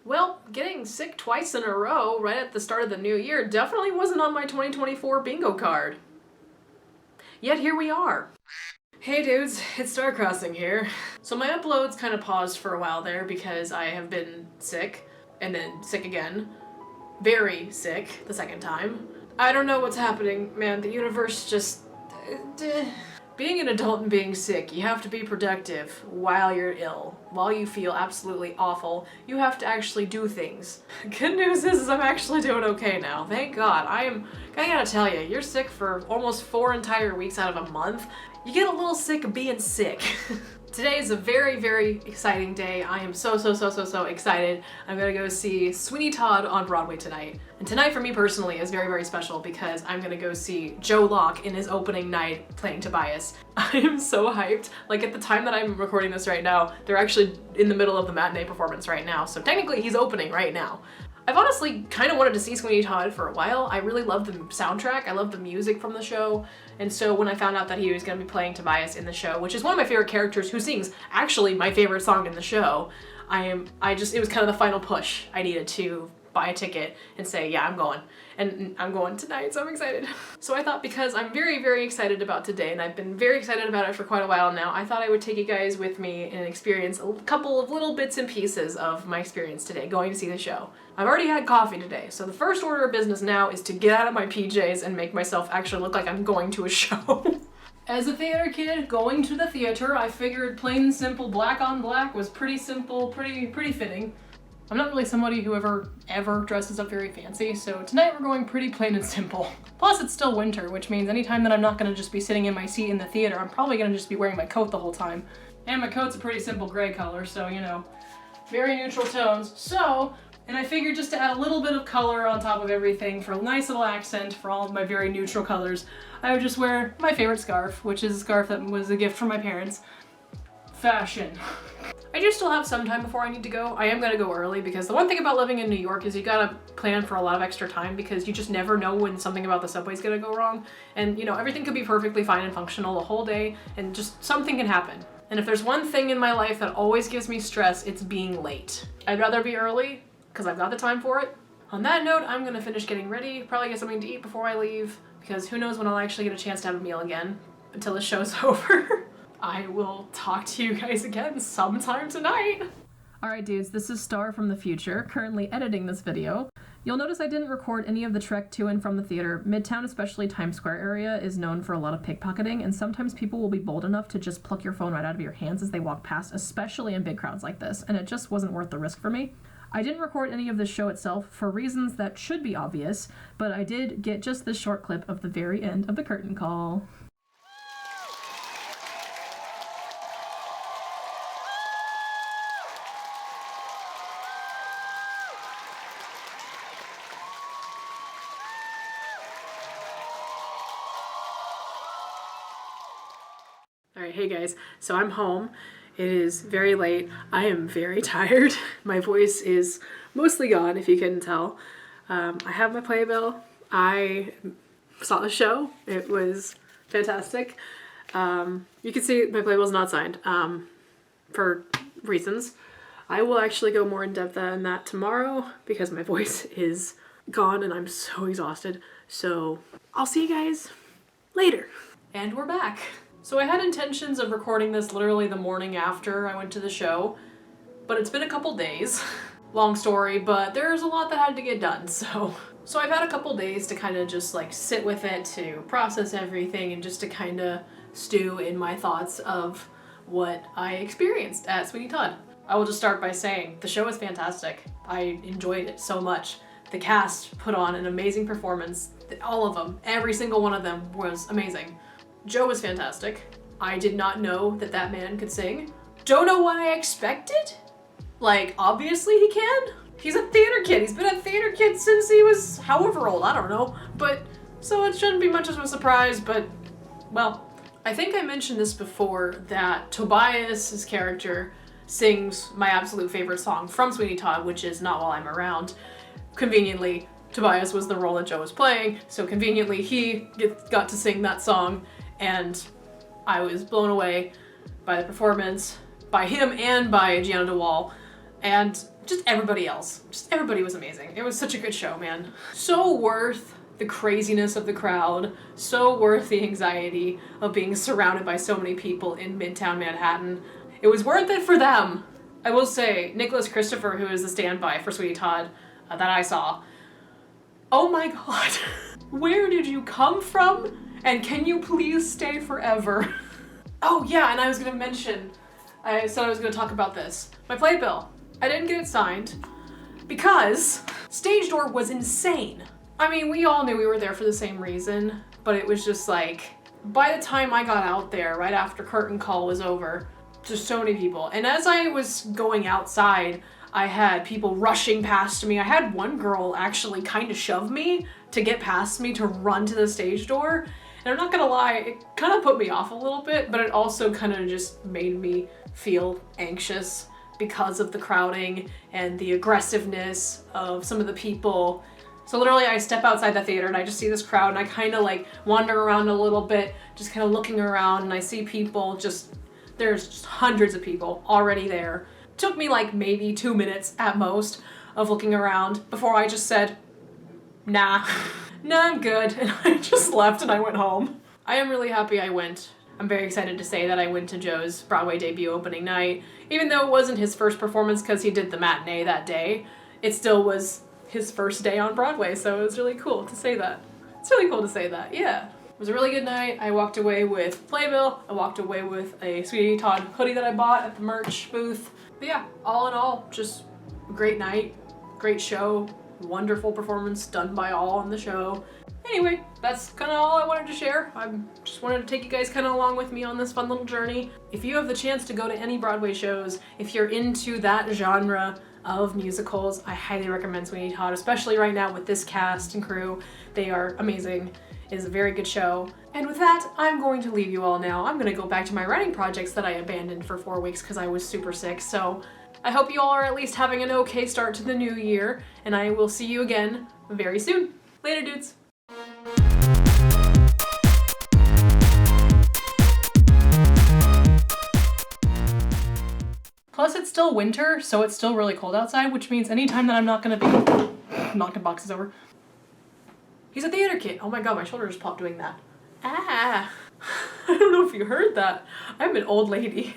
Well, getting sick twice in a row right at the start of the new year definitely wasn't on my 2024 bingo card. Yet here we are. Hey dudes, it's Starcrossing here. So my uploads kind of paused for a while there because I have been sick, and then sick again. Very sick the second time. I don't know what's happening, man. The universe just... Being an adult and being sick, you have to be productive while you're ill. While you feel absolutely awful, you have to actually do things. Good news is I'm actually doing okay now. Thank God. I gotta tell you, you're sick for almost 4 entire weeks out of a month. You get a little sick of being sick. Today is a very, very exciting day. I am so excited. I'm gonna go see Sweeney Todd on Broadway tonight. And tonight for me personally is very, very special because I'm gonna go see Joe Locke in his opening night playing Tobias. I am so hyped. Like at the time that I'm recording this right now, they're actually in the middle of the matinee performance right now. So technically he's opening right now. I've honestly kind of wanted to see Sweeney Todd for a while. I really love the soundtrack. I love the music from the show. And so when I found out that he was going to be playing Tobias in the show, which is one of my favorite characters who sings actually my favorite song in the show, it was kind of the final push. I needed to buy a ticket and say, yeah, I'm going. And I'm going tonight, so I'm excited. So I thought because I'm very, very excited about today, and I've been very excited about it for quite a while now, I thought I would take you guys with me and experience a couple of little bits and pieces of my experience today going to see the show. I've already had coffee today, so the first order of business now is to get out of my PJs and make myself actually look like I'm going to a show. As a theater kid, going to the theater, I figured plain and simple black on black was pretty simple, pretty fitting. I'm not really somebody who ever dresses up very fancy, so tonight we're going pretty plain and simple. Plus it's still winter, which means anytime that I'm not gonna just be sitting in my seat in the theater, I'm probably gonna just be wearing my coat the whole time. And my coat's a pretty simple gray color, so you know, very neutral tones. And I figured just to add a little bit of color on top of everything for a nice little accent for all of my very neutral colors, I would just wear my favorite scarf, which is a scarf that was a gift from my parents. Fashion. I do still have some time before I need to go. I am gonna go early because the one thing about living in New York is you gotta plan for a lot of extra time because you just never know when something about the subway's gonna go wrong. And you know, everything could be perfectly fine and functional the whole day and just something can happen. And if there's one thing in my life that always gives me stress, it's being late. I'd rather be early because I've got the time for it. On that note, I'm gonna finish getting ready, probably get something to eat before I leave because who knows when I'll actually get a chance to have a meal again until the show's over. I will talk to you guys again sometime tonight. Alright dudes, this is Star from the future, currently editing this video. You'll notice I didn't record any of the trek to and from the theater. Midtown, especially Times Square area, is known for a lot of pickpocketing, and sometimes people will be bold enough to just pluck your phone right out of your hands as they walk past, especially in big crowds like this, and it just wasn't worth the risk for me. I didn't record any of the show itself for reasons that should be obvious, but I did get just this short clip of the very end of the curtain call. Alright, hey guys, so I'm home. It is very late. I am very tired. My voice is mostly gone, if you couldn't tell. I have my playbill. I saw the show. It was fantastic. You can see my playbill's not signed for reasons. I will actually go more in depth on that tomorrow because my voice is gone and I'm so exhausted. So I'll see you guys later. And we're back. So I had intentions of recording this literally the morning after I went to the show, but it's been a couple days. Long story, but there's a lot that had to get done, so I've had a couple days to kind of just like sit with it, to process everything, and just to kind of stew in my thoughts of what I experienced at Sweeney Todd. I will just start by saying the show was fantastic. I enjoyed it so much. The cast put on an amazing performance. All of them, every single one of them was amazing. Joe was fantastic. I did not know that that man could sing. Don't know what I expected. Like, obviously he can. He's a theater kid. He's been a theater kid since he was however old, I don't know. But, so it shouldn't be much of a surprise, but, well. I think I mentioned this before, that Tobias's character sings my absolute favorite song from Sweeney Todd, which is Not While I'm Around. Conveniently, Tobias was the role that Joe was playing, so conveniently he got to sing that song. And I was blown away by the performance, by him and by Gianna DeWall. and just everybody else. Just everybody was amazing. It was such a good show, man. So worth the craziness of the crowd, so worth the anxiety of being surrounded by so many people in Midtown Manhattan. It was worth it for them. I will say, Nicholas Christopher, who is the standby for Sweeney Todd that I saw, oh my god, where did you come from? And can you please stay forever? Oh yeah, and I was gonna mention, I said I was gonna talk about this. My playbill. I didn't get it signed because stage door was insane. I mean, we all knew we were there for the same reason, but it was just like, by the time I got out there, right after curtain call was over, just so many people. And as I was going outside, I had people rushing past me. I had one girl actually kind of shove me to get past me to run to the stage door. And I'm not gonna lie, it kind of put me off a little bit, but it also kind of just made me feel anxious because of the crowding and the aggressiveness of some of the people. So literally I step outside the theater and I just see this crowd and I kind of like wander around a little bit, just kind of looking around, and I see people there's just hundreds of people already there. Took me like maybe 2 minutes at most of looking around before I just said, nah, I'm good. And I just left and I went home. I am really happy I went. I'm very excited to say that I went to Joe's Broadway debut opening night. Even though it wasn't his first performance because he did the matinee that day, it still was his first day on Broadway, so it was really cool to say that. It's really cool to say that, yeah. It was a really good night. I walked away with playbill. I walked away with a Sweeney Todd hoodie that I bought at the merch booth. But yeah, all in all, just a great night, great show, wonderful performance done by all on the show. Anyway, that's kind of all I wanted to share. I just wanted to take you guys kind of along with me on this fun little journey. If you have the chance to go to any Broadway shows, if you're into that genre of musicals, I highly recommend Sweeney Todd, especially right now with this cast and crew. They are amazing. It is a very good show. And with that, I'm going to leave you all now. I'm going to go back to my writing projects that I abandoned for 4 weeks because I was super sick. So I hope you all are at least having an okay start to the new year, and I will see you again very soon. Later, dudes. Plus, it's still winter, so it's still really cold outside, which means anytime that I'm not gonna be knocking boxes over. He's a theater kid. Oh my god, my shoulder just popped doing that. Ah. I don't know if you heard that. I'm an old lady.